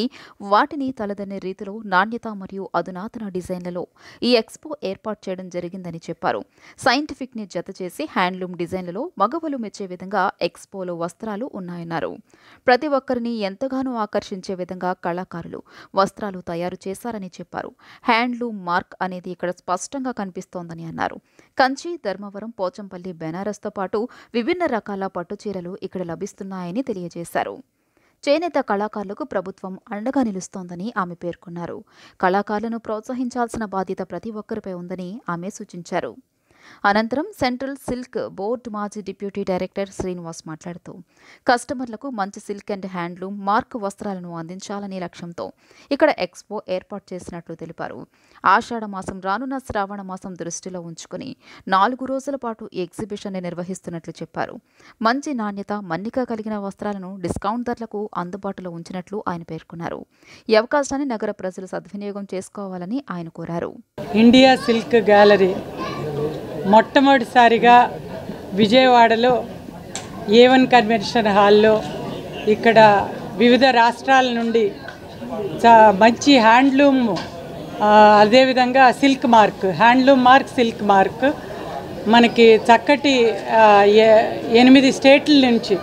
Speaker 2: వాటిని తలదన్నే రీతిలో నాణ్యత మరియు అధునాతన డిజైన్లలో ఈ ఎక్స్పో ఏర్పాటు చేయడం జరిగిందని చెప్పారు. సైంటిఫిక్ని జత చేసి హ్యాండ్లూమ్ డిజైన్లలో మగవలు మెచ్చే విధంగా ఎక్స్పోలో వస్త్రాలు ఉన్నాయన్నారు. ప్రతి ఒక్కరిని ఎంతగానో ఆకర్షించే విధంగా కళాకారులు వస్త్రాలు తయారు చేశారని చెప్పారు. హ్యాండ్లూమ్ మార్క్ అనేది ఇక్కడ స్పష్టంగా కనిపిస్తోందని అన్నారు. కంచి, ధర్మవరం, పోచంపల్లి, బెనారస్తో పాటు విభిన్న రకాల పట్టుచీరలు ఇక్కడ లభిస్తున్నాయని తెలియజేశారు. చేనేత కళాకారులకు ప్రభుత్వం అండగా నిలుస్తోందని ఆమె పేర్కొన్నారు. కళాకారులను ప్రోత్సహించాల్సిన బాధ్యత ప్రతి ఒక్కరిపై ఉందని ఆమె సూచించారు. అనంతరం సెంట్రల్ సిల్క్ బోర్డు మాజీ డిప్యూటీ డైరెక్టర్ శ్రీనివాస్ మాట్లాడుతూ కస్టమర్లకు మంచి సిల్క్ అండ్ హ్యాండ్లూమ్ మార్క్ వస్త్రాలను అందించాలనే లక్ష్యంతో ఇక్కడ ఎక్స్పో ఏర్పాటు చేసినట్లు తెలిపారు. ఆషాఢ మాసం రానున్న శ్రావణ మాసం దృష్టిలో ఉంచుకుని 4 రోజుల పాటు ఈ ఎగ్జిబిషన్ని నిర్వహిస్తున్నట్లు చెప్పారు. మంచి నాణ్యత, మన్నిక కలిగిన వస్త్రాలను డిస్కౌంట్ ధరలకు అందుబాటులో ఉంచినట్లు ఆయన పేర్కొన్నారు. ఈ అవకాశాన్ని నగర ప్రజలు సద్వినియోగం చేసుకోవాలని ఆయన కోరారు.
Speaker 14: ఇండియా సిల్క్ గ్యాలరీ మొట్టమొదటిసారిగా విజయవాడలో A1 కన్వెన్షన్ హాల్లో ఇక్కడ వివిధ రాష్ట్రాల నుండి మంచి హ్యాండ్లూమ్, అదేవిధంగా silk mark, handloom mark, silk mark మనకి చక్కటి 8 స్టేట్ల నుంచి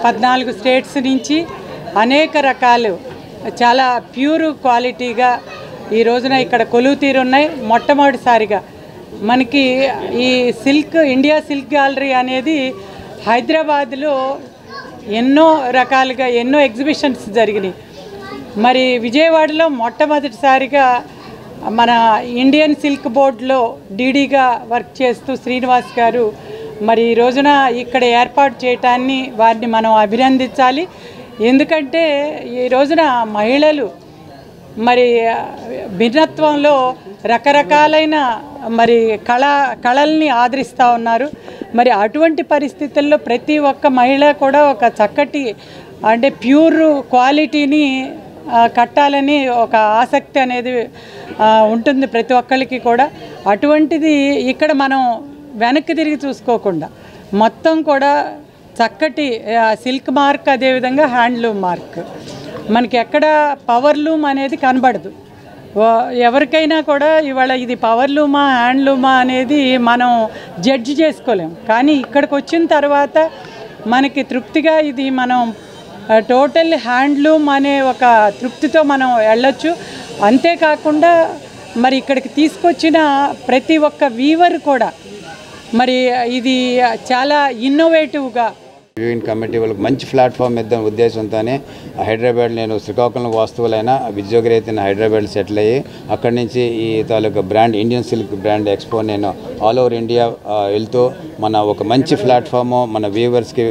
Speaker 14: 14 స్టేట్స్ నుంచి అనేక రకాలు చాలా ప్యూర్ క్వాలిటీగా ఈ రోజున ఇక్కడ కొలువు తీరున్నాయి. మొట్టమొదటిసారిగా మనకి ఈ సిల్క్ ఇండియా సిల్క్ గ్యాలరీ అనేది హైదరాబాద్లో ఎన్నో రకాలుగా ఎన్నో ఎగ్జిబిషన్స్ జరిగినాయి. మరి విజయవాడలో మొట్టమొదటిసారిగా మన ఇండియన్ సిల్క్ బోర్డులో డీడీగా వర్క్ చేస్తూ శ్రీనివాస్ గారు మరి ఈ రోజున ఇక్కడ ఏర్పాటు చేయటాన్ని వారిని మనం అభినందించాలి. ఎందుకంటే ఈ రోజున మహిళలు మరి భిన్నత్వంలో రకరకాలైన మరి కళల్ని ఆదరిస్తూ ఉన్నారు. మరి అటువంటి పరిస్థితుల్లో ప్రతి ఒక్క మహిళ కూడా ఒక చక్కటి అంటే ప్యూర్ క్వాలిటీని కట్టాలని ఒక ఆసక్తి అనేది ఉంటుంది ప్రతి ఒక్కరికి కూడా. అటువంటిది ఇక్కడ మనం వెనక్కి తిరిగి చూసుకోకుండా మొత్తం కూడా చక్కటి సిల్క్ మార్క్, అదేవిధంగా హ్యాండ్లూమ్ మార్క్, మనకి ఎక్కడ పవర్లూమ్ అనేది కనబడదు. ఎవరికైనా కూడా ఇవాళ ఇది పవర్లూమా హ్యాండ్లూమా అనేది మనం జడ్జ్ చేసుకోలేం. కానీ ఇక్కడికి వచ్చిన తర్వాత మనకి తృప్తిగా ఇది మనం టోటల్ హ్యాండ్లూమ్ అనే ఒక తృప్తితో మనం వెళ్ళొచ్చు. అంతేకాకుండా మరి ఇక్కడికి తీసుకొచ్చిన ప్రతి ఒక్క వీవర్ కూడా మరి ఇది చాలా ఇన్నోవేటివ్గా
Speaker 15: వ్యూయింగ్ కమిటీ వాళ్ళకి మంచి ప్లాట్ఫామ్ ఇద్దాం ఉద్దేశంతోనే హైదరాబాద్ నేను శ్రీకాకుళం వాస్తువులైన ఉద్యోగరీత్యా హైదరాబాద్ సెటిల్ అయ్యి అక్కడి నుంచి ఈ తాలూకా brand Indian silk brand expo నేను ఆల్ ఓవర్ ఇండియా వెళ్తూ మన ఒక మంచి ప్లాట్ఫాము మన వ్యూవర్స్కి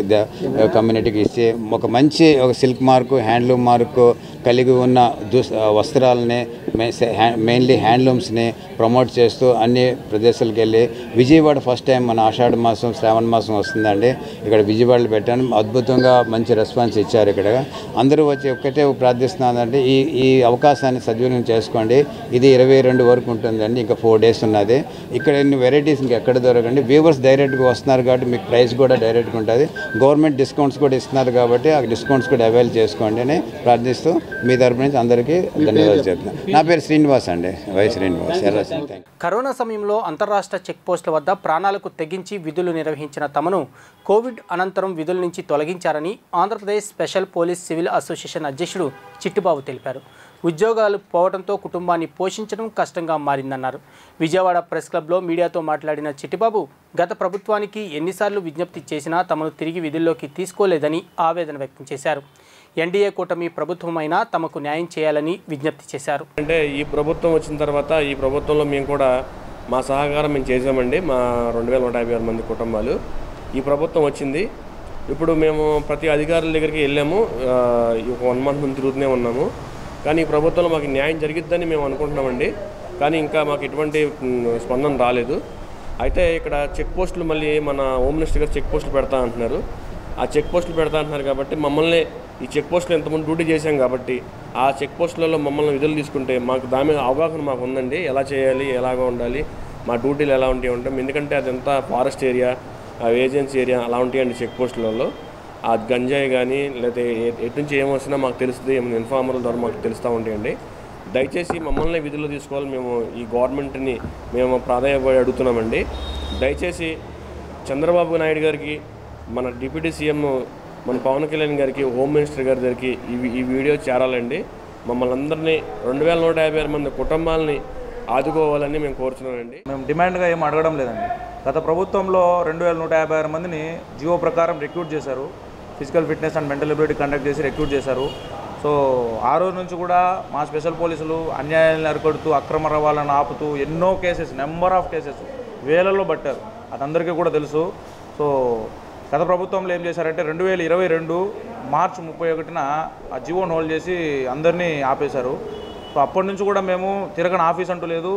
Speaker 15: కమ్యూనిటీకి ఇచ్చి ఒక మంచి ఒక సిల్క్ మార్కు హ్యాండ్లూమ్ మార్కు కలిగి ఉన్న వస్త్రాలని మెయిన్లీ హ్యాండ్లూమ్స్ని ప్రమోట్ చేస్తూ అన్ని ప్రదేశాలకు వెళ్ళి విజయవాడ ఫస్ట్ టైం మన ఆషాఢ మాసం శ్రావణ మాసం వస్తుందండి. ఇక్కడ విజయవాడలో పెట్టాను. అద్భుతంగా మంచి రెస్పాన్స్ ఇచ్చారు. ఇక్కడ అందరూ వచ్చి ఒక్కటే ప్రార్థిస్తున్నానంటే ఈ అవకాశాన్ని సద్వినియోగం చేసుకోండి. ఇది 22 వరకు ఉంటుందండి. ఇంకా 4 days ఉన్నది. ఇక్కడ ఇన్ని వెరైటీస్ ఇంకా ఎక్కడ దొరకండి. వ్యూవర్స్ డైరెక్ట్గా వస్తున్నారు కాబట్టి మీకు ప్రైస్ కూడా డైరెక్ట్గా ఉంటుంది. గవర్నమెంట్ డిస్కౌంట్స్ కూడా ఇస్తున్నారు కాబట్టి ఆ డిస్కౌంట్స్ కూడా అవైల్ చేసుకోండి అని ప్రార్థిస్తూ మీ తరపు నుంచి అందరికీ ధన్యవాదాలు చెప్తున్నాను. నా పేరు శ్రీనివాస్ అండి, వై శ్రీనివాస్.
Speaker 1: కరోనా సమయంలో అంతర్రాష్ట్ర చెక్ పోస్టుల వద్ద ప్రాణాలకు తెగించి విధులు నిర్వహించిన తమను కోవిడ్ అనంతరం విధుల నుంచి తొలగించారని Andhra Pradesh special police civil association అధ్యక్షుడు చిట్టిబాబు తెలిపారు. ఉద్యోగాలు పోవడంతో కుటుంబాన్ని పోషించడం కష్టంగా మారిందన్నారు. విజయవాడ ప్రెస్ క్లబ్లో మీడియాతో మాట్లాడిన చిట్టిబాబు గత ప్రభుత్వానికి ఎన్నిసార్లు విజ్ఞప్తి చేసినా తమను తిరిగి విధుల్లోకి తీసుకోలేదని ఆవేదన వ్యక్తం చేశారు. ఎన్డీఏ కూటమి ప్రభుత్వమైనా తమకు న్యాయం చేయాలని విజ్ఞప్తి చేశారు.
Speaker 16: అంటే ఈ ప్రభుత్వం వచ్చిన తర్వాత ఈ ప్రభుత్వంలో మేము కూడా మా సహకారం మేము చేసామండి. మా 2156 మంది కుటుంబాలు ఈ ప్రభుత్వం వచ్చింది. ఇప్పుడు మేము ప్రతి అధికారుల దగ్గరికి వెళ్ళాము. 1 month నుంచి తిరుగుతూనే ఉన్నాము. కానీ ఈ ప్రభుత్వంలో మాకు న్యాయం జరిగిద్దని మేము అనుకుంటున్నామండి. కానీ ఇంకా మాకు ఎటువంటి స్పందన రాలేదు. అయితే ఇక్కడ చెక్ పోస్టులు మళ్ళీ మన హోమ్ మినిస్టర్ గారు చెక్ పోస్టులు పెడతా అంటున్నారు. ఆ చెక్ పోస్టులు పెడతా అంటున్నారు కాబట్టి మమ్మల్ని ఈ చెక్ పోస్టులు ఎంతమంది డ్యూటీ చేశాం కాబట్టి ఆ చెక్ పోస్టులలో మమ్మల్ని విధులు తీసుకుంటే మాకు దాని మీద అవగాహన మాకు ఉందండి. ఎలా చేయాలి, ఎలాగా ఉండాలి, మా డ్యూటీలు ఎలా ఉంటాం. ఎందుకంటే అదంతా ఫారెస్ట్ ఏరియా, ఏజెన్సీ ఏరియా అలా ఉంటాయండి చెక్ పోస్టులలో. ఆ గంజాయి కానీ లేకపోతే ఎటు నుంచి ఏమొచ్చినా మాకు తెలుస్తుంది. ఏమైనా ఇన్ఫార్మర్ల ద్వారా మాకు తెలుస్తూ ఉంటాయండి. దయచేసి మమ్మల్ని విధులు తీసుకోవాలి. మేము ఈ గవర్నమెంట్ని మేము ప్రాధాన్యపడి అడుగుతున్నామండి. దయచేసి చంద్రబాబు నాయుడు గారికి, మన డిప్యూటీ సీఎం మన పవన్ కళ్యాణ్ గారికి, హోమ్ మినిస్టర్ గారి దగ్గరికి ఈ వీడియో చేరాలండి. మమ్మల్ని అందరినీ 2156 మంది కుటుంబాలని ఆదుకోవాలని మేము కోరుతున్నానండి.
Speaker 17: మేము డిమాండ్గా ఏం అడగడం లేదండి. గత ప్రభుత్వంలో 2156 మందిని జియో ప్రకారం రిక్రూట్ చేశారు. Physical fitness and mental ability conduct చేసి రిక్రూట్ చేశారు. సో ఆ రోజు నుంచి కూడా మా స్పెషల్ పోలీసులు అన్యాయాలను అరికడుతూ అక్రమ రవాణాలను ఆపుతూ ఎన్నో కేసెస్, నెంబర్ ఆఫ్ కేసెస్ వేలల్లో పట్టారు. అది అందరికీ కూడా తెలుసు. సో గత ప్రభుత్వంలో ఏం చేశారంటే 2022 మార్చి 31న ఆ జియోని హోల్డ్ చేసి అందరినీ ఆపేశారు. సో అప్పటి నుంచి కూడా మేము తిరగని ఆఫీస్ అంటూ లేదు.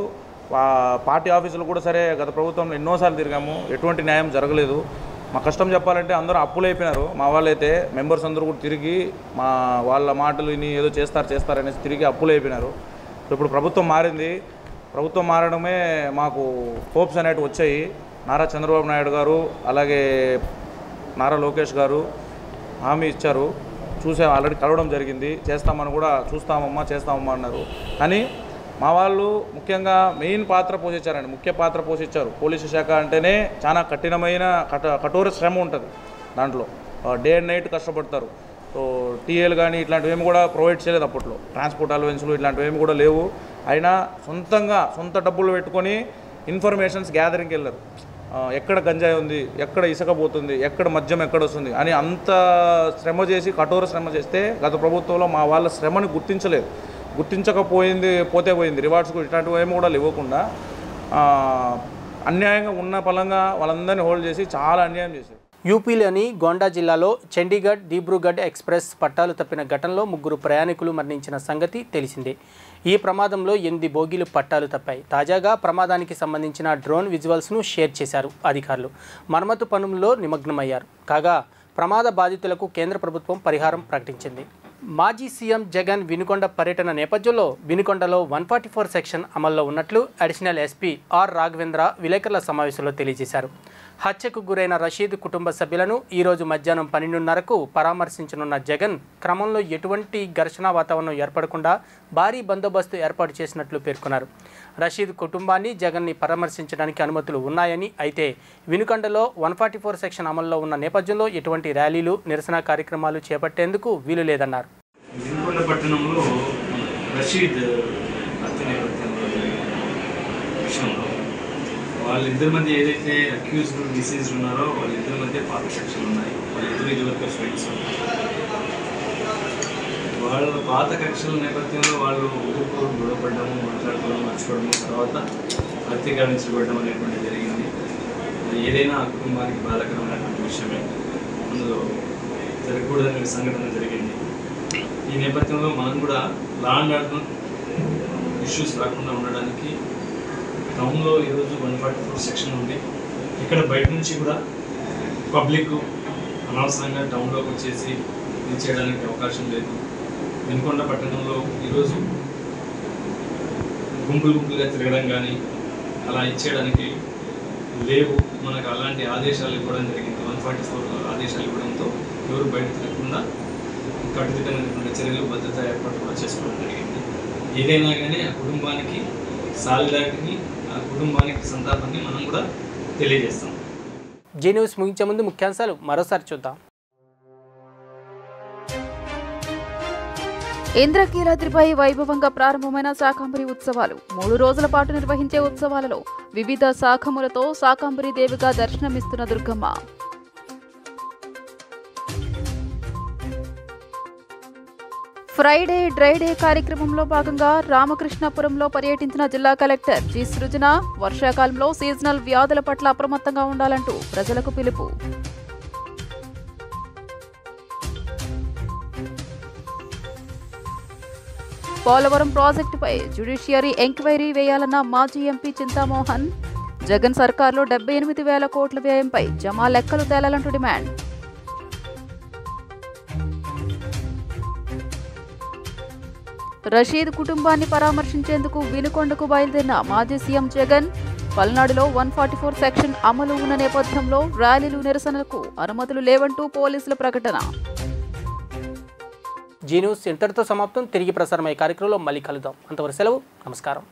Speaker 17: పార్టీ ఆఫీసులు కూడా సరే గత ప్రభుత్వంలో ఎన్నోసార్లు తిరిగాము, ఎటువంటి న్యాయం జరగలేదు. మా కష్టం చెప్పాలంటే అందరూ అప్పులు అయిపోయినారు. మా వాళ్ళైతే మెంబర్స్ అందరూ కూడా తిరిగి మా వాళ్ళ మాటలు విని ఏదో చేస్తారనేసి తిరిగి అప్పులు అయిపోయినారు. సో ఇప్పుడు ప్రభుత్వం మారింది. ప్రభుత్వం మారడమే మాకు హోప్స్ అనేటివి వచ్చాయి. నారా చంద్రబాబు నాయుడు గారు అలాగే నారా లోకేష్ గారు హామీ ఇచ్చారు. ఆల్రెడీ కలవడం జరిగింది. చేస్తామని కూడా చేస్తామమ్మా అన్నారు. కానీ మా వాళ్ళు ముఖ్యంగా మెయిన్ పాత్ర పోషించారండి, ముఖ్య పాత్ర పోషించారు. పోలీసు శాఖ అంటేనే చాలా కఠినమైన కఠోర శ్రమ ఉంటుంది. దాంట్లో డే అండ్ నైట్ కష్టపడతారు. సో టీఏలు కానీ ఇట్లాంటివేమి కూడా ప్రొవైడ్ చేయలేదు అప్పట్లో. ట్రాన్స్పోర్ట్ అలవెన్స్లు ఇట్లాంటివేమి కూడా లేవు. అయినా సొంత డబ్బులు పెట్టుకొని ఇన్ఫర్మేషన్స్ గ్యాదరింగ్కి వెళ్ళారు. ఎక్కడ గంజాయి ఉంది, ఎక్కడ ఇసుక పోతుంది, ఎక్కడ మద్యం ఎక్కడ వస్తుంది అని అంత శ్రమ చేసి కఠోర శ్రమ చేస్తే గత ప్రభుత్వంలో మా వాళ్ళ శ్రమని గుర్తించకపోయింది. రివార్డ్స్ ఇట్లాంటివి ఏమి కూడా ఇవ్వకుండా అన్యాయంగా ఉన్న పలంగా వాళ్ళందరినీ హోల్డ్ చేసి చాలా అన్యాయం చేశారు.
Speaker 1: యూపీలోని గోండా జిల్లాలో చండీగఢ్ దిబ్రూగఢ్ ఎక్స్ప్రెస్ పట్టాలు తప్పిన ఘటనలో 3 ప్రయాణికులు మరణించిన సంగతి తెలిసిందే. ఈ ప్రమాదంలో 8 బోగీలు పట్టాలు తప్పాయి. తాజాగా ప్రమాదానికి సంబంధించిన డ్రోన్ విజువల్స్ను షేర్ చేశారు అధికారులు. మరమ్మతు పనుల్లో నిమగ్నమయ్యారు. కాగా ప్రమాద బాధితులకు కేంద్ర ప్రభుత్వం పరిహారం ప్రకటించింది. మాజీ సీఎం జగన్ వినుకొండ పర్యటన నేపథ్యంలో వినుకొండలో 144 సెక్షన్ అమల్లో ఉన్నట్లు అడిషనల్ ఎస్పీ ఆర్ రాఘవేంద్ర విలేకరుల సమావేశంలో తెలియజేశారు. హత్యకు గురైన రషీద్ కుటుంబ సభ్యులను ఈరోజు మధ్యాహ్నం 12:30కు పరామర్శించనున్న జగన్ క్రమంలో ఎటువంటి ఘర్షణ వాతావరణం ఏర్పడకుండా భారీ బందోబస్తు ఏర్పాటు చేసినట్లు పేర్కొన్నారు. రషీద్ కుటుంబాన్ని జగన్ని పరామర్శించడానికి అనుమతులు ఉన్నాయని, అయితే వినుకొండలో 144 సెక్షన్ అమల్లో ఉన్న నేపథ్యంలో ఎటువంటి ర్యాలీలు, నిరసన కార్యక్రమాలు చేపట్టేందుకు వీలు లేదన్నారు.
Speaker 18: వినుకొండ పట్టణంలో రషీద్ విషయంలో వాళ్ళిద్దరి మధ్య ఏదైతే అక్యూజ్డ్ డిసీజ్డ్ ఉన్నారో వాళ్ళిద్దరి మధ్య పాత కక్షలు ఉన్నాయి. వాళ్ళిద్దరు ఇదివరకు ఫ్రెండ్స్. వాళ్ళ పాత కక్షల నేపథ్యంలో వాళ్ళు ఊరుకోరు గొడవపడము, మాట్లాడుకోవడం, మర్చిపోవడం, తర్వాత హత్య గావించబడడం అనేటువంటి జరిగింది. ఏదైనా ఆ కుటుంబానికి బాధాకరమైనటువంటి విషయమే. అందులో జరగకూడదనే సంఘటన జరిగింది. ఈ నేపథ్యంలో మనం కూడా లా అండ్ ఆర్డర్ ఇష్యూస్ రాకుండా ఉండడానికి టౌన్లో ఈరోజు 144 సెక్షన్ ఉంది. ఇక్కడ బయట నుంచి కూడా పబ్లిక్ అనవసరంగా టౌన్లోకి వచ్చేసి ఇది చేయడానికి అవకాశం లేదు. వినుకొండ పట్టణంలో ఈరోజు గుంపులుగా తిరగడం కానీ అలా ఇచ్చేయడానికి లేవు. మనకు అలాంటి ఆదేశాలు ఇవ్వడం జరిగింది. 144 ఆదేశాలు ఇవ్వడంతో ఎవరు బయట తిరగకుండా కట్టుదిట్టమైనటువంటి చర్యలు, భద్రతా ఏర్పాటు కూడా చేసుకోవడం జరిగింది. ఏదైనా కానీ ఆ కుటుంబానికి సాలిడారిటీని, ఆ కుటుంబానికి సంతాపాన్ని మనం కూడా తెలియజేస్తాం.
Speaker 1: జీ న్యూస్ ముగించే ముందు ముఖ్యాంశాలు మరోసారి చూద్దాం.
Speaker 2: ఇంద్రకీలాద్రిపై వైభవంగా ప్రారంభమైన శాకంబరి ఉత్సవాలు. 3 రోజుల పాటు నిర్వహించే ఉత్సవాలలో వివిధ శాఖములతో శాకంబరి దేవిగా దర్శనమిస్తున్న దుర్గమ్మ. ఫ్రైడే డ్రైడే కార్యక్రమంలో భాగంగా రామకృష్ణాపురంలో పర్యటించిన జిల్లా కలెక్టర్ జి సృజన వర్షాకాలంలో సీజనల్ వ్యాధుల పట్ల అప్రమత్తంగా ఉండాలంటూ ప్రజలకు పిలుపు. పోలవరం ప్రాజెక్టుపై జ్యుడిషియరీ ఎంక్వైరీ వేయాలన్న మాజీ ఎంపీ చింతామోహన్. జగన్ సర్కార్లో 78,000 కోట్ల వ్యయంపై జమా లెక్కలు తేలాలంటూ డిమాండ్. రషీద్ కుటుంబాన్ని పరామర్శించేందుకు వినుకొండకు బయలుదేరిన మాజీ సీఎం జగన్. పల్నాడులో 144 సెక్షన్ అమలు ఉన్న నేపథ్యంలో ర్యాలీలు, నిరసనలకు అనుమతులు లేవంటూ పోలీసుల ప్రకటన.
Speaker 1: జీ న్యూస్ ఇంతటితో సమాప్తం. తిరిగి ప్రసారమయ్యే కార్యక్రమంలో మళ్ళీ కలుద్దాం. అంతవరకు సెలవు. నమస్కారం.